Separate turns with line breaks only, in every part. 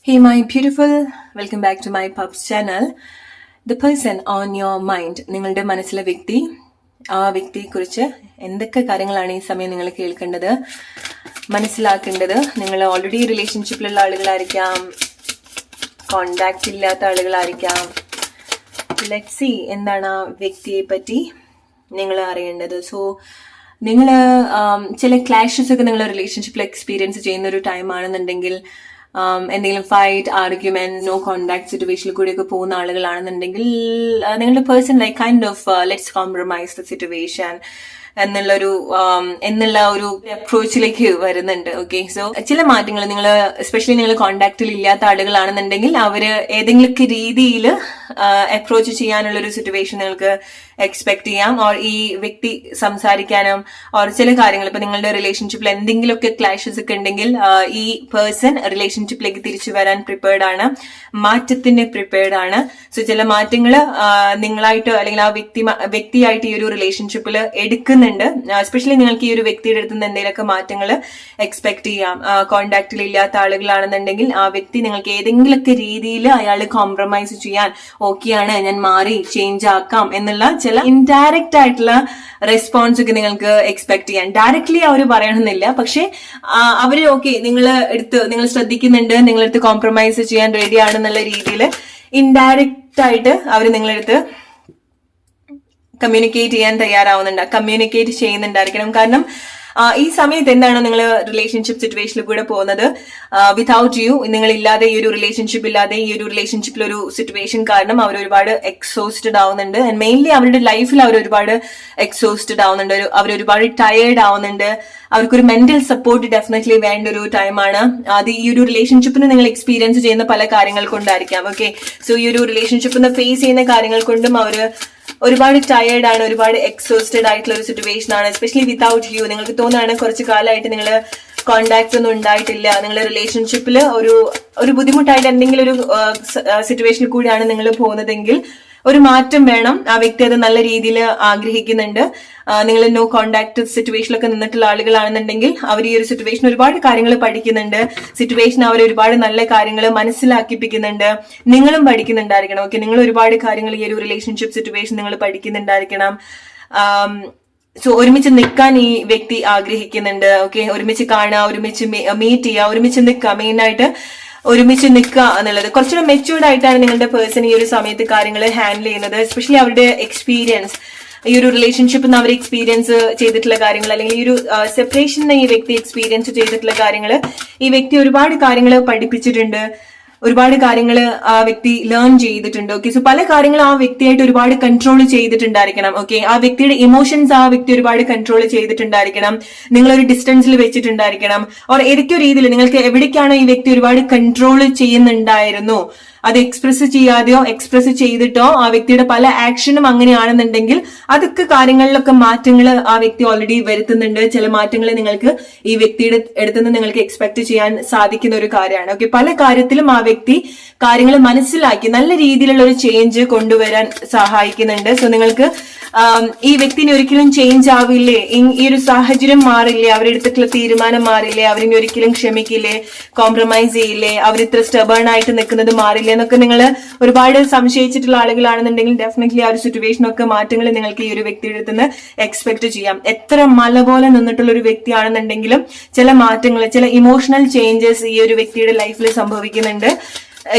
Hey, my beautiful, welcome back to my Pubs channel. The person on your mind, നിങ്ങളുടെ മനസ്സിലെ വ്യക്തി, ആ വ്യക്തിയെക്കുറിച്ച് എന്തൊക്കെ കാര്യങ്ങളാണ് ഈ സമയം നിങ്ങൾ കേൾക്കേണ്ടത്, മനസ്സിലാക്കേണ്ടത്? നിങ്ങൾ ഓൾറെഡി റിലേഷൻഷിപ്പിലുള്ള ആളുകളായിരിക്കാം, കോണ്ടാക്ട് ഇല്ലാത്ത ആളുകളായിരിക്കാം. ലെറ്റ്സ് സീ എന്താണ് ആ വ്യക്തിയെ പറ്റി നിങ്ങൾ അറിയേണ്ടത്. സോ നിങ്ങൾ ചില ക്ലാഷസ് ഒക്കെ നിങ്ങൾ റിലേഷൻഷിപ്പിൽ എക്സ്പീരിയൻസ് ചെയ്യുന്ന ഒരു ടൈം ആണെന്നുണ്ടെങ്കിൽ, എന്തെങ്കിലും ഫൈറ്റ്, ആർഗ്യുമെന്റ്, നോ കോണ്ടാക്ട് സിറ്റുവേഷനിൽ കൂടിയൊക്കെ പോകുന്ന ആളുകളാണെന്നുണ്ടെങ്കിൽ, നിങ്ങളുടെ person like kind of let's compromise the situation എന്നുള്ള ഒരു അപ്രോച്ചിലേക്ക് വരുന്നുണ്ട്. ഓക്കെ, സോ ചില മാറ്റങ്ങൾ നിങ്ങൾ എസ്പെഷ്യലി നിങ്ങൾ കോണ്ടാക്റ്റിൽ ഇല്ലാത്ത ആളുകളാണെന്നുണ്ടെങ്കിൽ അവര് ഏതെങ്കിലുമൊക്കെ രീതിയിൽ അപ്രോച്ച് ചെയ്യാനുള്ള ഒരു സിറ്റുവേഷൻ നിങ്ങൾക്ക് എക്സ്പെക്ട് ചെയ്യാം. ഓർ ഈ വ്യക്തി സംസാരിക്കാനും ഓർ ചില കാര്യങ്ങൾ ഇപ്പൊ നിങ്ങളുടെ റിലേഷൻഷിപ്പിൽ എന്തെങ്കിലുമൊക്കെ ക്ലാഷസ് ഒക്കെ ഉണ്ടെങ്കിൽ ഈ പേഴ്സൺ റിലേഷൻഷിപ്പിലേക്ക് തിരിച്ചു വരാൻ പ്രിപ്പയർഡ് ആണ്, മാറ്റത്തിന് പ്രിപ്പയർഡ് ആണ്. സോ ചില മാറ്റങ്ങൾ നിങ്ങളായിട്ട് അല്ലെങ്കിൽ ആ വ്യക്തിയായിട്ട് ഈ ഒരു റിലേഷൻഷിപ്പിൽ എടുക്കുന്നുണ്ട്. എസ്പെഷ്യലി നിങ്ങൾക്ക് ഈ ഒരു വ്യക്തിയുടെ അടുത്ത് നിന്ന് എന്തെങ്കിലുമൊക്കെ മാറ്റങ്ങൾ എക്സ്പെക്ട് ചെയ്യാം. കോണ്ടാക്റ്റിൽ ഇല്ലാത്ത ആളുകളാണെന്നുണ്ടെങ്കിൽ ആ വ്യക്തി നിങ്ങൾക്ക് ഏതെങ്കിലുമൊക്കെ രീതിയിൽ അയാൾ കോംപ്രമൈസ് ചെയ്യാൻ ഓക്കെയാണ്, ഞാൻ മാറി ചേഞ്ച് ആക്കാം എന്നുള്ള ചില ഇൻഡയറക്റ്റ് ആയിട്ടുള്ള റെസ്പോൺസ് ഒക്കെ നിങ്ങൾക്ക് എക്സ്പെക്ട് ചെയ്യാം. ഡയറക്ട്ലി അവർ പറയണമെന്നില്ല, പക്ഷെ അവര് ഓക്കെ നിങ്ങൾ ശ്രദ്ധിക്കുന്നുണ്ട്, നിങ്ങളടുത്ത് കോംപ്രമൈസ് ചെയ്യാൻ റെഡി ആണെന്നുള്ള രീതിയിൽ ഇൻഡയറക്റ്റ് ആയിട്ട് അവർ നിങ്ങളടുത്ത് കമ്മ്യൂണിക്കേറ്റ് ചെയ്യാൻ തയ്യാറാവുന്നുണ്ട്, കമ്മ്യൂണിക്കേറ്റ് ചെയ്യുന്നുണ്ടായിരിക്കണം. കാരണം ഈ സമയത്ത് എന്താണ് നിങ്ങൾ റിലേഷൻഷിപ്പ് സിറ്റുവേഷനിൽ കൂടെ പോകുന്നത്, വിതൗട്ട് യു, നിങ്ങളില്ലാതെ ഈ ഒരു റിലേഷൻഷിപ്പ് ഇല്ലാതെ ഈ ഒരു റിലേഷൻഷിപ്പിൽ ഒരു സിറ്റുവേഷൻ കാരണം അവർ ഒരുപാട് എക്സോസ്റ്റഡ് ആവുന്നുണ്ട്. ആൻഡ് മെയിൻലി അവരുടെ ലൈഫിൽ അവർ ഒരുപാട് എക്സോസ്റ്റഡ് ആവുന്നുണ്ട്, അവർ ഒരുപാട് ടയേർഡ് ആവുന്നുണ്ട്. അവർക്കൊരു മെന്റൽ സപ്പോർട്ട് ഡെഫിനറ്റ്ലി വേണ്ട ഒരു ടൈമാണ്. അത് ഈ ഒരു റിലേഷൻഷിപ്പിന് നിങ്ങൾ എക്സ്പീരിയൻസ് ചെയ്യുന്ന പല കാര്യങ്ങൾ കൊണ്ടായിരിക്കാം. ഓക്കെ, സോ ഈ ഒരു റിലേഷൻഷിപ്പിന് ഫേസ് ചെയ്യുന്ന കാര്യങ്ങൾ കൊണ്ടും അവര് ഒരുപാട് ടയേർഡ് ആണ്, ഒരുപാട് എക്സോസ്റ്റഡ് ആയിട്ടുള്ള ഒരു സിറ്റുവേഷൻ ആണ്. എസ്പെഷ്യലി വിതൗട്ട് യു, നിങ്ങൾക്ക് തോന്നുകയാണ് കുറച്ച് കാലമായിട്ട് നിങ്ങൾ കോണ്ടാക്ട് ഒന്നും ഉണ്ടായിട്ടില്ല, നിങ്ങളുടെ റിലേഷൻഷിപ്പിൽ ഒരു ബുദ്ധിമുട്ടായിട്ട് എന്തെങ്കിലും ഒരു സിറ്റുവേഷനിൽ കൂടിയാണ് നിങ്ങൾ പോകുന്നതെങ്കിൽ ഒരു മാറ്റം വേണം. ആ വ്യക്തി അത് നല്ല രീതിയിൽ ആഗ്രഹിക്കുന്നുണ്ട്. നിങ്ങൾ നോ കോണ്ടാക്ട് സിറ്റുവേഷനിലൊക്കെ നിന്നിട്ടുള്ള ആളുകളാണെന്നുണ്ടെങ്കിൽ അവർ ഈ ഒരു സിറ്റുവേഷൻ ഒരുപാട് കാര്യങ്ങൾ പഠിക്കുന്നുണ്ട്, സിറ്റുവേഷൻ അവർ ഒരുപാട് നല്ല കാര്യങ്ങൾ മനസ്സിലാക്കിപ്പിക്കുന്നുണ്ട്, നിങ്ങളും പഠിക്കുന്നുണ്ടായിരിക്കണം. ഓക്കെ, നിങ്ങൾ ഒരുപാട് കാര്യങ്ങൾ ഈ ഒരു റിലേഷൻഷിപ്പ് സിറ്റുവേഷൻ നിങ്ങൾ പഠിക്കുന്നുണ്ടായിരിക്കണം. സോ ഒരുമിച്ച് നിൽക്കാൻ ഈ വ്യക്തി ആഗ്രഹിക്കുന്നുണ്ട്. ഓക്കെ, ഒരുമിച്ച് കാണുക, ഒരുമിച്ച് മീറ്റ് ചെയ്യുക, ഒരുമിച്ച് നിൽക്കുക, മെയിനായിട്ട് ഒരുമിച്ച് നിൽക്കുക എന്നുള്ളത്. കുറച്ചുകൂടെ മെച്യൂർഡ് ആയിട്ടാണ് നിങ്ങളുടെ പേഴ്സൺ ഈ ഒരു സമയത്ത് കാര്യങ്ങൾ ഹാൻഡിൽ ചെയ്യുന്നത്. എസ്പെഷ്യലി അവരുടെ എക്സ്പീരിയൻസ്, ഈ ഒരു റിലേഷൻഷിപ്പിൽ അവർ എക്സ്പീരിയൻസ് ചെയ്തിട്ടുള്ള കാര്യങ്ങൾ, അല്ലെങ്കിൽ ഈ ഒരു സെപ്പറേഷന് ഈ വ്യക്തി എക്സ്പീരിയൻസ് ചെയ്തിട്ടുള്ള കാര്യങ്ങൾ ഈ വ്യക്തി ഒരുപാട് കാര്യങ്ങൾ പഠിപ്പിച്ചിട്ടുണ്ട്, ഒരുപാട് കാര്യങ്ങൾ ആ വ്യക്തി ലേൺ ചെയ്തിട്ടുണ്ട്. ഓക്കെ, സോ പല കാര്യങ്ങളും ആ വ്യക്തിയായിട്ട് ഒരുപാട് കൺട്രോൾ ചെയ്തിട്ടുണ്ടായിരിക്കണം. ഓക്കെ, ആ വ്യക്തിയുടെ ഇമോഷൻസ് ആ വ്യക്തി ഒരുപാട് കൺട്രോൾ ചെയ്തിട്ടുണ്ടായിരിക്കണം, നിങ്ങളൊരു ഡിസ്റ്റൻസിൽ വെച്ചിട്ടുണ്ടായിരിക്കണം. ഓർ ഏതൊക്കെയോ രീതിയിൽ നിങ്ങൾക്ക് എവിടേക്കാണോ ഈ വ്യക്തി ഒരുപാട് കൺട്രോൾ ചെയ്യുന്നുണ്ടായിരുന്നു, അത് എക്സ്പ്രസ് ചെയ്യാതെയോ എക്സ്പ്രസ് ചെയ്തിട്ടോ ആ വ്യക്തിയുടെ പല ആക്ഷനും അങ്ങനെയാണെന്നുണ്ടെങ്കിൽ അതൊക്കെ കാര്യങ്ങളിലൊക്കെ മാറ്റങ്ങൾ ആ വ്യക്തി ഓൾറെഡി വരുത്തുന്നുണ്ട്. ചില മാറ്റങ്ങൾ നിങ്ങൾക്ക് ഈ വ്യക്തിയുടെ അടുത്തുനിന്ന് നിങ്ങൾക്ക് എക്സ്പെക്ട് ചെയ്യാൻ സാധിക്കുന്ന ഒരു കാര്യമാണ്. ഓക്കെ, പല കാര്യത്തിലും ആ വ്യക്തി കാര്യങ്ങൾ മനസ്സിലാക്കി നല്ല രീതിയിലുള്ള ഒരു ചേഞ്ച് കൊണ്ടുവരാൻ സഹായിക്കുന്നുണ്ട്. സോ നിങ്ങൾക്ക് ഈ വ്യക്തിനെ ഒരിക്കലും ചേഞ്ച് ആവില്ലേ, ഈ ഒരു സാഹചര്യം മാറില്ലേ, അവരെടുത്തിട്ടുള്ള തീരുമാനം മാറില്ലേ, അവരിനി ഒരിക്കലും ക്ഷമിക്കില്ലേ, കോംപ്രമൈസ് ചെയ്യില്ലേ, അവർ ഇത്ര സ്റ്റബേൺ ആയിട്ട് നിൽക്കുന്നത് മാറില്ലേ എന്നൊക്കെ നിങ്ങൾ ഒരുപാട് സംശയിച്ചിട്ടുള്ള ആളുകളാണെന്നുണ്ടെങ്കിൽ ഡെഫിനറ്റ്ലി ആ ഒരു സിറ്റുവേഷനൊക്കെ മാറ്റങ്ങൾ നിങ്ങൾക്ക് ഈ ഒരു വ്യക്തിയുടെ അടുത്ത് നിന്ന് എക്സ്പെക്ട് ചെയ്യാം. എത്ര മല പോലെ നിന്നിട്ടുള്ള ഒരു വ്യക്തിയാണെന്നുണ്ടെങ്കിലും ചില മാറ്റങ്ങൾ, ചില ഇമോഷണൽ ചേഞ്ചസ് ഈ ഒരു വ്യക്തിയുടെ ലൈഫിൽ സംഭവിക്കുന്നുണ്ട്.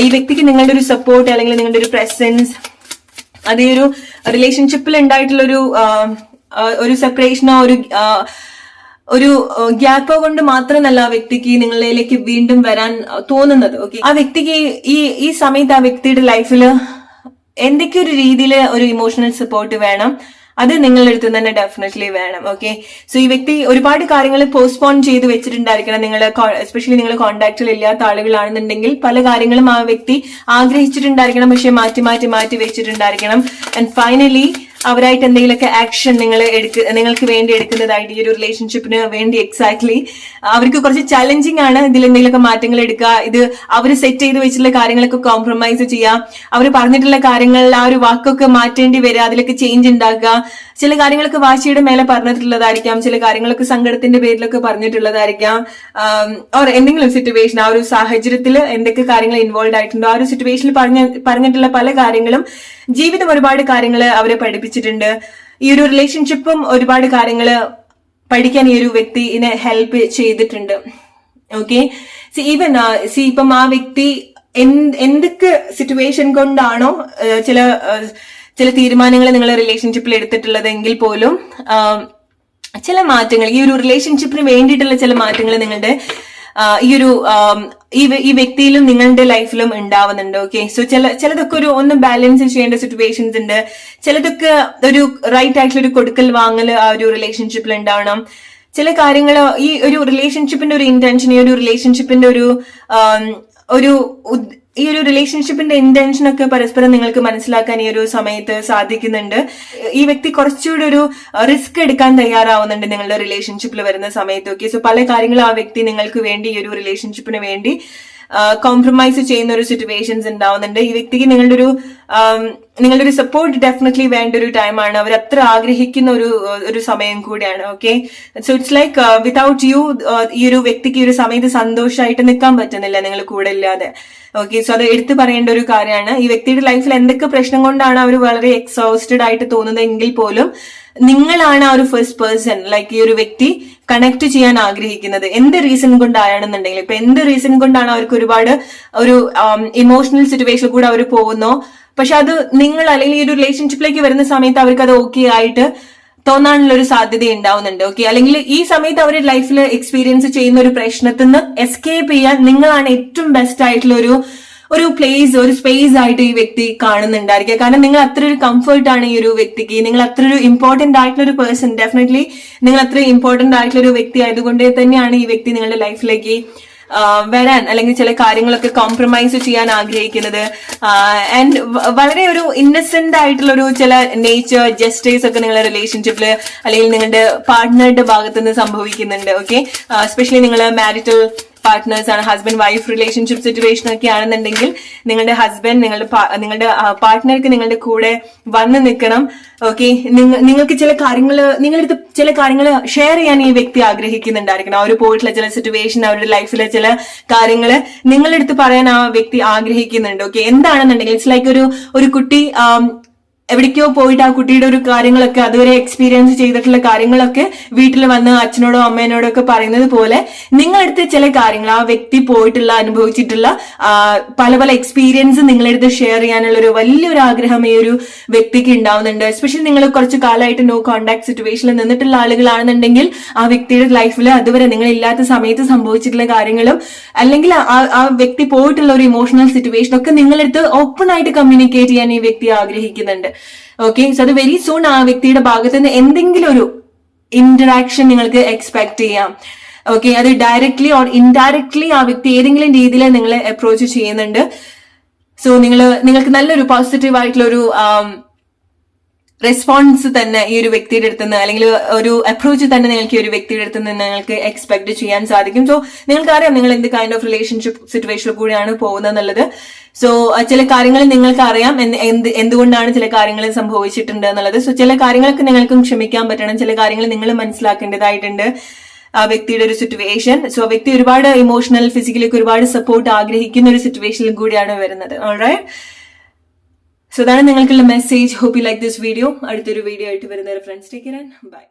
ഈ വ്യക്തിക്ക് നിങ്ങളുടെ ഒരു സപ്പോർട്ട് അല്ലെങ്കിൽ നിങ്ങളുടെ ഒരു പ്രസൻസ്, അത് ഈ ഒരു റിലേഷൻഷിപ്പിൽ ഉണ്ടായിട്ടുള്ള ഒരു സെപ്പറേഷനോ ഒരു ഗ്യാപ്പോ കൊണ്ട് മാത്രമല്ല ആ വ്യക്തിക്ക് നിങ്ങളിലേക്ക് വീണ്ടും വരാൻ തോന്നുന്നത്. ഓക്കെ, ആ വ്യക്തിക്ക് ഈ സമയത്ത് ആ വ്യക്തിയുടെ ലൈഫിൽ എന്തൊക്കെ ഒരു രീതിയിൽ ഒരു ഇമോഷണൽ സപ്പോർട്ട് വേണം, അത് നിങ്ങളുടെ അടുത്ത് തന്നെ ഡെഫിനറ്റ്ലി വേണം. ഓക്കെ, സോ ഈ വ്യക്തി ഒരുപാട് കാര്യങ്ങൾ പോസ്റ്റ്പോൺ ചെയ്ത് വെച്ചിട്ടുണ്ടായിരിക്കണം. നിങ്ങൾ എസ്പെഷ്യലി നിങ്ങൾ കോണ്ടാക്റ്റിൽ ഇല്ലാത്ത ആളുകളാണെന്നുണ്ടെങ്കിൽ പല കാര്യങ്ങളും ആ വ്യക്തി ആഗ്രഹിച്ചിട്ടുണ്ടായിരിക്കണം, പക്ഷെ മാറ്റി വെച്ചിട്ടുണ്ടായിരിക്കണം. ആൻഡ് ഫൈനലി അവരായിട്ട് എന്തെങ്കിലുമൊക്കെ ആക്ഷൻ നിങ്ങൾക്ക് വേണ്ടി എടുക്കുന്നതായിട്ട് ഈ ഒരു റിലേഷൻഷിപ്പിന് വേണ്ടി എക്സാക്ട്ലി അവർക്ക് കുറച്ച് ചലഞ്ചിങ് ആണ്. ഇതിൽ എന്തെങ്കിലുമൊക്കെ മാറ്റങ്ങൾ എടുക്കുക, ഇത് അവർ സെറ്റ് ചെയ്ത് വെച്ചിട്ടുള്ള കാര്യങ്ങളൊക്കെ കോംപ്രമൈസ് ചെയ്യുക, അവർ പറഞ്ഞിട്ടുള്ള കാര്യങ്ങളിൽ ആ ഒരു വാക്കൊക്കെ മാറ്റേണ്ടി വരിക, അതിലൊക്കെ ചേഞ്ച് ഉണ്ടാക്കുക. ചില കാര്യങ്ങളൊക്കെ വാശിയുടെ മേലെ പറഞ്ഞിട്ടുള്ളതായിരിക്കാം, ചില കാര്യങ്ങളൊക്കെ സങ്കടത്തിന്റെ പേരിലൊക്കെ പറഞ്ഞിട്ടുള്ളതായിരിക്കാം, ഓർ എന്തെങ്കിലും സിറ്റുവേഷൻ ആ ഒരു സാഹചര്യത്തിൽ എന്തൊക്കെ കാര്യങ്ങൾ ഇൻവോൾവ് ആയിട്ടുണ്ടോ ആ ഒരു സിറ്റുവേഷനിൽ പറഞ്ഞിട്ടുള്ള പല കാര്യങ്ങളും ജീവിതം ഒരുപാട് കാര്യങ്ങൾ അവരെ പഠിപ്പിച്ചിട്ടുണ്ട്. ഈ ഒരു റിലേഷൻഷിപ്പും ഒരുപാട് കാര്യങ്ങൾ പഠിക്കാൻ ഈ ഒരു വ്യക്തിനെ ഹെൽപ്പ് ചെയ്തിട്ടുണ്ട്. ഓക്കെ, ഈവൻ ഇപ്പം ആ വ്യക്തി എന്തൊക്കെ സിറ്റുവേഷൻ കൊണ്ടാണോ ചില തീരുമാനങ്ങൾ നിങ്ങൾ റിലേഷൻഷിപ്പിൽ എടുത്തിട്ടുള്ളതെങ്കിൽ പോലും ചില മാറ്റങ്ങൾ ഈ ഒരു റിലേഷൻഷിപ്പിന് വേണ്ടിയിട്ടുള്ള ചില മാറ്റങ്ങൾ നിങ്ങളുടെ ഈ വ്യക്തിയിലും നിങ്ങളുടെ ലൈഫിലും ഉണ്ടാവുന്നുണ്ട്. ഓക്കെ, സോ ചിലതൊക്കെ ഒന്ന് ബാലൻസ് ചെയ്യേണ്ട സിറ്റുവേഷൻസ് ഉണ്ട്, ചിലതൊക്കെ ഒരു റൈറ്റ് ആയിട്ടുള്ള ഒരു കൊടുക്കൽ വാങ്ങൽ ആ ഒരു റിലേഷൻഷിപ്പിൽ ഉണ്ടാവണം. ചില കാര്യങ്ങൾ ഈ ഒരു റിലേഷൻഷിപ്പിന്റെ ഒരു ഇന്റൻഷൻ, ഈ ഒരു റിലേഷൻഷിപ്പിന്റെ ഈ ഒരു റിലേഷൻഷിപ്പിന്റെ ഇന്റൻഷൻ ഒക്കെ പരസ്പരം നിങ്ങൾക്ക് മനസ്സിലാക്കാൻ ഈ ഒരു സമയത്ത് സാധിക്കുന്നുണ്ട്. ഈ വ്യക്തി കുറച്ചുകൂടി ഒരു റിസ്ക് എടുക്കാൻ തയ്യാറാവുന്നുണ്ട് നിങ്ങളുടെ റിലേഷൻഷിപ്പിൽ വരുന്ന സമയത്തൊക്കെ. സോ പല കാര്യങ്ങളും ആ വ്യക്തി നിങ്ങൾക്ക് വേണ്ടി ഈ ഒരു റിലേഷൻഷിപ്പിന് വേണ്ടി കോംപ്രമൈസ് ചെയ്യുന്ന ഒരു സിറ്റുവേഷൻസ് ഉണ്ടാവുന്നുണ്ട്. ഈ വ്യക്തിക്ക് നിങ്ങളുടെ ഒരു സപ്പോർട്ട് ഡെഫിനറ്റ്ലി വേണ്ട ഒരു ടൈമാണ്. അവർ അത്ര ആഗ്രഹിക്കുന്ന ഒരു സമയം കൂടിയാണ്. Okay, so it's like without you ഈ ഒരു വ്യക്തിക്ക് ഈ ഒരു സമയത്ത് സന്തോഷമായിട്ട് നിൽക്കാൻ പറ്റുന്നില്ല നിങ്ങൾ കൂടെ ഇല്ലാതെ. ഓക്കെ, സോ അത് എടുത്തു പറയേണ്ട ഒരു കാര്യമാണ്. ഈ വ്യക്തിയുടെ ലൈഫിൽ എന്തൊക്കെ പ്രശ്നം കൊണ്ടാണ് അവർ വളരെ എക്സോസ്റ്റഡ് ആയിട്ട് തോന്നുന്നതെങ്കിൽ പോലും നിങ്ങളാണ് ആ ഒരു ഫസ്റ്റ് പേഴ്സൺ ലൈക്ക് ഈ ഒരു വ്യക്തി കണക്ട് ചെയ്യാൻ ആഗ്രഹിക്കുന്നത്. എന്ത് റീസൺ കൊണ്ടാണെന്നുണ്ടെങ്കിൽ ഇപ്പൊ എന്ത് റീസൺ കൊണ്ടാണ് അവർക്ക് ഒരുപാട് ഒരു ഇമോഷണൽ സിറ്റുവേഷൻ കൂടെ അവർ പോകുന്നോ, പക്ഷെ അത് നിങ്ങൾ അല്ലെങ്കിൽ ഈ ഒരു റിലേഷൻഷിപ്പിലേക്ക് വരുന്ന സമയത്ത് അവർക്ക് അത് ഓക്കെ ആയിട്ട് തോന്നാനുള്ള ഒരു സാധ്യത ഉണ്ടാവുന്നുണ്ട്. ഓക്കെ, അല്ലെങ്കിൽ ഈ സമയത്ത് അവരുടെ ലൈഫിൽ എക്സ്പീരിയൻസ് ചെയ്യുന്ന ഒരു പ്രശ്നത്തിൽ നിന്ന് എസ്കേപ്പ് ചെയ്യാൻ നിങ്ങളാണ് ഏറ്റവും ബെസ്റ്റ് ആയിട്ടുള്ള ഒരു പ്ലേസ്, ഒരു സ്പേസ് ആയിട്ട് ഈ വ്യക്തി കാണുന്നുണ്ടായിരിക്കുക. കാരണം നിങ്ങൾ അത്ര ഒരു കംഫർട്ട് ആണ് ഈ ഒരു വ്യക്തിക്ക്, നിങ്ങൾ അത്ര ഒരു ഇമ്പോർട്ടന്റ് ആയിട്ടുള്ള ഒരു പേഴ്സൺ, ഡെഫിനറ്റ്ലി നിങ്ങൾ അത്ര ഇമ്പോർട്ടന്റ് ആയിട്ടുള്ള ഒരു വ്യക്തി ആയതുകൊണ്ട് തന്നെയാണ് ഈ വ്യക്തി നിങ്ങളുടെ ലൈഫിലേക്ക് വരാൻ അല്ലെങ്കിൽ ചില കാര്യങ്ങളൊക്കെ കോംപ്രമൈസ് ചെയ്യാൻ ആഗ്രഹിക്കുന്നത്. ആൻഡ് വളരെ ഒരു ഇന്നസെന്റ് ആയിട്ടുള്ള ഒരു ചില നേച്ചർ ജസ്റ്റേഴ്സ് ഒക്കെ നിങ്ങളുടെ റിലേഷൻഷിപ്പില് അല്ലെങ്കിൽ നിങ്ങളുടെ പാർട്ട്ണറുടെ ഭാഗത്ത് നിന്ന് സംഭവിക്കുന്നുണ്ട്. ഓക്കെ, എസ്പെഷ്യലി നിങ്ങൾ മാരിറ്റൽ പാർട്ട്നേഴ്സ് ആണ്, ഹസ്ബൻഡ് വൈഫ് റിലേഷൻഷിപ്പ് സിറ്റുവേഷൻ ഒക്കെ ആണെന്നുണ്ടെങ്കിൽ നിങ്ങളുടെ ഹസ്ബൻഡ് നിങ്ങളുടെ പാർട്ട്ണർക്ക് നിങ്ങളുടെ കൂടെ വന്ന് നിൽക്കണം. ഓക്കെ, നിങ്ങൾക്ക് നിങ്ങളടുത്ത് ചില കാര്യങ്ങൾ ഷെയർ ചെയ്യാൻ ഈ വ്യക്തി ആഗ്രഹിക്കുന്നുണ്ടായിരിക്കണം. അവർ പോയിട്ടുള്ള ചില സിറ്റുവേഷൻ, അവരുടെ ലൈഫിലെ ചില കാര്യങ്ങൾ നിങ്ങളുടെ അടുത്ത് പറയാൻ ആ വ്യക്തി ആഗ്രഹിക്കുന്നുണ്ട്. ഓക്കെ, എന്താണെന്നുണ്ടെങ്കിൽ ഇറ്റ്സ് ലൈക്ക് ഒരു കുട്ടി എവിടേക്കോ പോയിട്ട് ആ കുട്ടിയുടെ ഒരു കാര്യങ്ങളൊക്കെ അതുവരെ എക്സ്പീരിയൻസ് ചെയ്തിട്ടുള്ള കാര്യങ്ങളൊക്കെ വീട്ടിൽ വന്ന് അച്ഛനോടോ അമ്മേനോടോ ഒക്കെ പറയുന്നത് പോലെ നിങ്ങളടുത്ത് ചില കാര്യങ്ങൾ ആ വ്യക്തി പോയിട്ടുള്ള അനുഭവിച്ചിട്ടുള്ള പല എക്സ്പീരിയൻസ് നിങ്ങളടുത്ത് ഷെയർ ചെയ്യാനുള്ള ഒരു വലിയൊരു ആഗ്രഹം ഈ ഒരു വ്യക്തിക്ക് ഉണ്ടാവുന്നുണ്ട്. എസ്പെഷ്യലി നിങ്ങൾ കുറച്ച് കാലമായിട്ട് നോ കോണ്ടാക്ട് സിറ്റുവേഷനിൽ നിന്നിട്ടുള്ള ആളുകളാണെന്നുണ്ടെങ്കിൽ ആ വ്യക്തിയുടെ ലൈഫിൽ അതുവരെ നിങ്ങളില്ലാത്ത സമയത്ത് സംഭവിച്ചിട്ടുള്ള കാര്യങ്ങളും അല്ലെങ്കിൽ ആ വ്യക്തി പോയിട്ടുള്ള ഒരു ഇമോഷണൽ സിറ്റുവേഷൻ ഒക്കെ നിങ്ങളടുത്ത് ഓപ്പൺ ആയിട്ട് കമ്മ്യൂണിക്കേറ്റ് ചെയ്യാൻ ഈ വ്യക്തി ആഗ്രഹിക്കുന്നുണ്ട്. ഓക്കെ, സോ അത് വെരി സൂൺ ആ വ്യക്തിയുടെ ഭാഗത്ത് നിന്ന് എന്തെങ്കിലും ഒരു ഇന്ററാക്ഷൻ നിങ്ങൾക്ക് എക്സ്പെക്ട് ചെയ്യാം. ഓക്കെ, അത് ഡയറക്ട്ലി ഓർ ഇൻഡയറക്ട്ലി ആ വ്യക്തി ഏതെങ്കിലും രീതിയിൽ നിങ്ങളെ അപ്രോച്ച് ചെയ്യുന്നുണ്ട്. സോ നിങ്ങൾക്ക് നല്ലൊരു പോസിറ്റീവ് ആയിട്ടുള്ള ഒരു റെസ്പോൺസ് തന്നെ ഈ ഒരു വ്യക്തിയുടെ അടുത്ത് നിന്ന് അല്ലെങ്കിൽ ഒരു അപ്രോച്ച് തന്നെ നിങ്ങൾക്ക് ഈ ഒരു വ്യക്തിയുടെ അടുത്ത് നിന്ന് നിങ്ങൾക്ക് എക്സ്പെക്ട് ചെയ്യാൻ സാധിക്കും. സോ നിങ്ങൾക്കറിയാം നിങ്ങൾ എന്ത് കൈൻഡ് ഓഫ് റിലേഷൻഷിപ്പ് സിറ്റുവേഷനിൽ കൂടിയാണ് പോകുന്നത് എന്നുള്ളത്. സോ ചില കാര്യങ്ങൾ നിങ്ങൾക്ക് അറിയാം എന്തുകൊണ്ടാണ് ചില കാര്യങ്ങൾ സംഭവിച്ചിട്ടുണ്ട് എന്നുള്ളത്. സോ ചില കാര്യങ്ങളൊക്കെ നിങ്ങൾക്കും ക്ഷമിക്കാൻ പറ്റണം, ചില കാര്യങ്ങൾ നിങ്ങൾ മനസ്സിലാക്കേണ്ടതായിട്ടുണ്ട് ആ വ്യക്തിയുടെ ഒരു സിറ്റുവേഷൻ. സോ ആ വ്യക്തി ഒരുപാട് ഇമോഷണൽ ഫിസിക്കലി ഒരുപാട് സപ്പോർട്ട് ആഗ്രഹിക്കുന്ന ഒരു സിറ്റുവേഷനിൽ കൂടിയാണ് വരുന്നത്. ഓൾറൈറ്റ്, സോ അതാണ് നിങ്ങൾക്കുള്ള message. Hope you like this video. അടുത്തൊരു വീഡിയോ ആയിട്ട് വരുന്ന friends, take care and by.